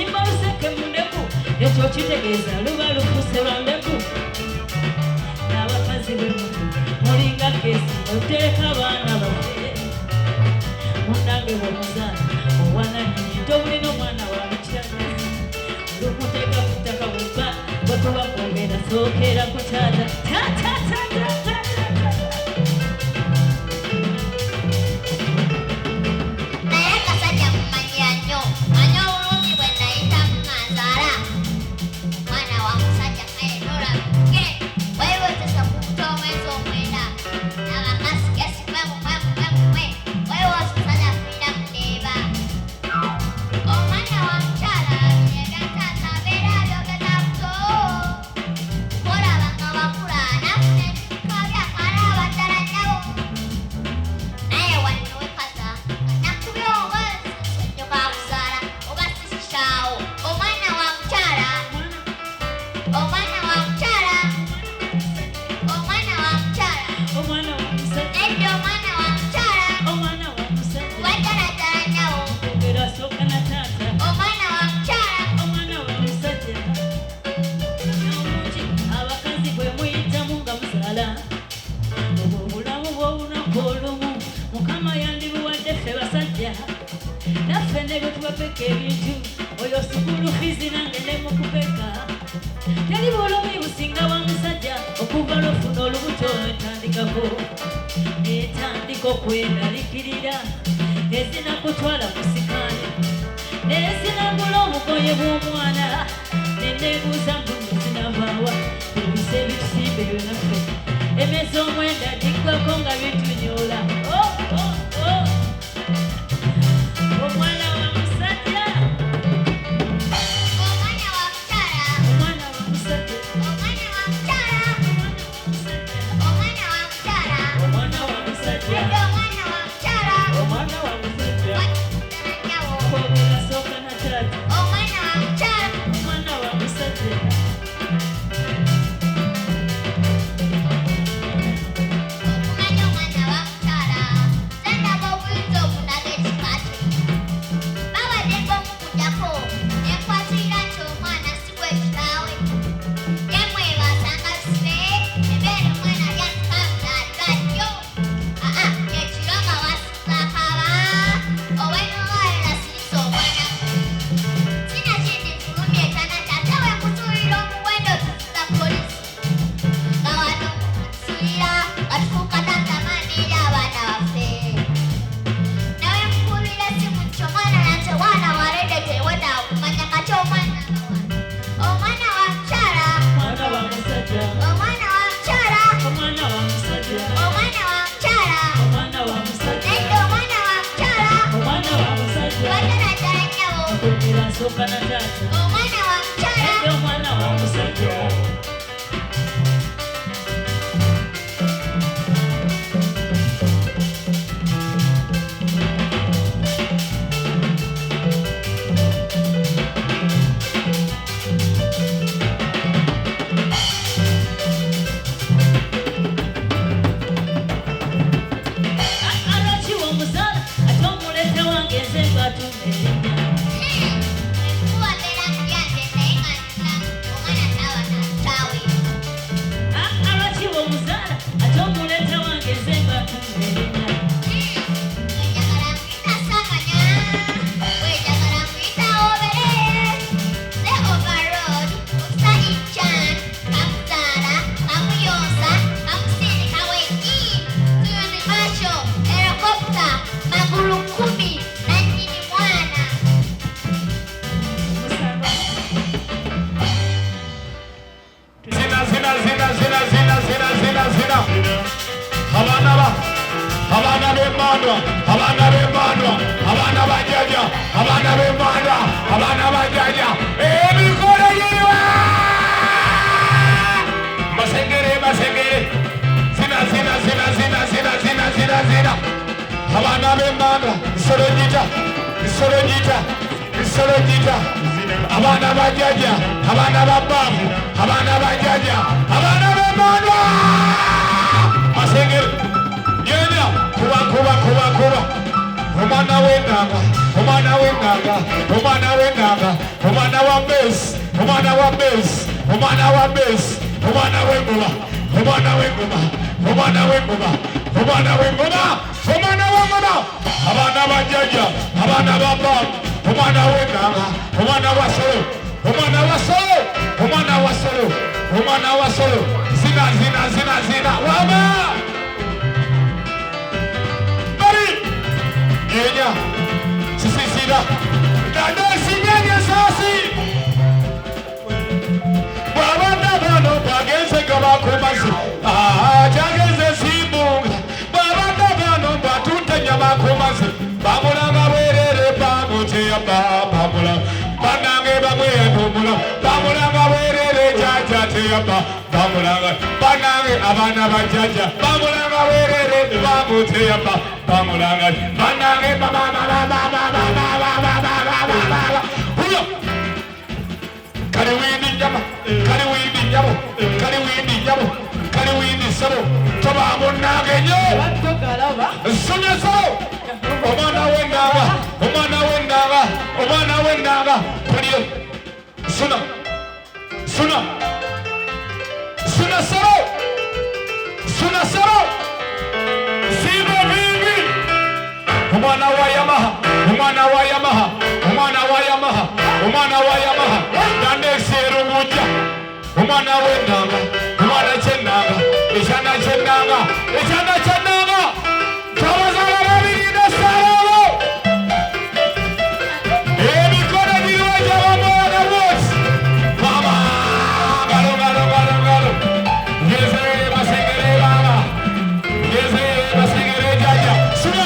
Simba luseke mundeku ekyo kitegeeza luba lufuse lwa ndeku n'abakazi b'emmutu mulinga kesi oteeka abaana baffe mundange bw'omuzaala owananyini tobulina omwana wa mukyala olukuteeka ku ttaka bweba bwekuba kwogera sookera ku taata oyo sukulu fizi nange ne mukupeka teri bwolomi businga wa musajja okuva lwofuna olubuto etandikako etandika okwendalikirira ezinakutwala musikane nezinagula obugoye bw'omwana nenebuuza mbuno zinavaawa ebisa ebitusimbe byonaffe emeza omwenda giggwako nga bitunyola omwana wa musajja abana bajaja abana babamu abana bajaja abana bemandwa masengere yena kuba omwana w'endanga, omwana w'endanga, omwana w'endanga, omwana wa besi, omwana wa besi, omwana wa besi, omwana w'engoma, omwana w'engoma, omwana w'engoma, omwana w'engoma, omwana w'engoma, abaana ba jjajja, abaana ba baba, omwana w'endanga, omwana wa solo, omwana wa solo, omwana wa solo, omwana wa solo, zina zina zina zina wama bari yenya sisisira dada sinyanya sasi babana bano bagenze gabakomasi jageze simbunga babana bano batutenya bakomasi bamulanga bwerere bamuteya bamula banange bamwebumula bamulanga bwerere jajateya bamulanga banange abana bajaja bamulanga bwerere bamuteya bamulanga banange huyo kali windi nyama kali windi nyamo kali windi nyamo kali windi sabo toba munange nyo sunya sabo omwana w'endanga omwana w'endanga omwana w'endanga kuliyo suna suna suna saro suna saro sibo vingi omwana wa Yamaha omwana wa Yamaha omwana wa Yamaha omwana wa Yamaha dandesero muja omwana w'endanga omwana kyendanga ekyana kyendanga ekyana kyendanga kabazala babiri nesarabo emikono giroja bamwana bose mama ngalo ngalo ngalo ngalo ngeze basengere baba ngeze basengere jaja suna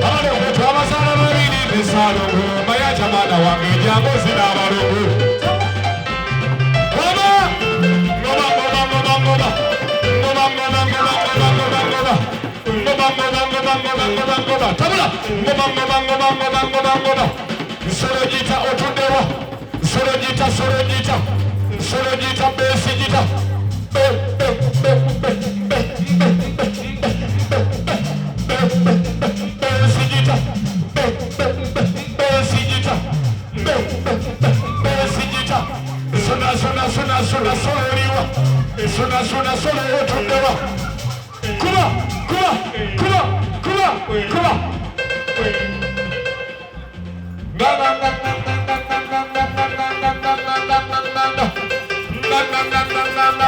abalongo twabazala babiri nesarabo bayaja mwana wange jango zina abalongo mama ngoma ngoma ngoma ngoma ngoma ngoma ngoma ngoma tabula ngoma sorojita otundewa sorojita sorojita sorojita besijita besijita besijita besijita sona sona sona sona sororiwa sona sona sona otundewa kuba kuba kuba kuba kuba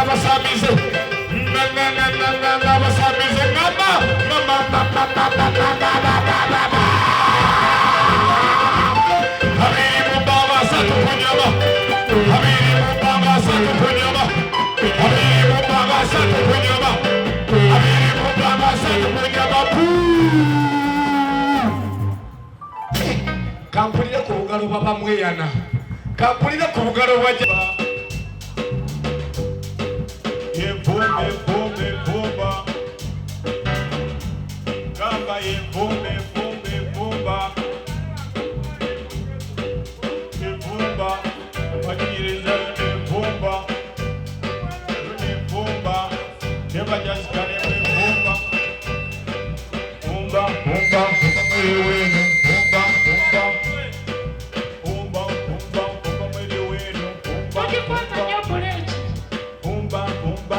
basamize basamize mama habiri mubaba satu kunyama habiri mubaba satu kunyama habiri mubaba satu kunyama habiri mubaba satu kunyama kampulira ku bugalo bwa bamweyana kampulira ku bugalo bwa yevumba gamba yevumba yevumba banyiriza yevumba nebajasikane yevumba bumba bumba mwewenu bumba bumba bumba bumba bumba mwewenu bumba bumba bumba bumba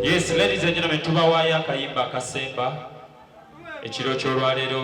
Yes, ladies and gentlemen, tubawaayo akayimba akasemba ekiro ky'olwaleero.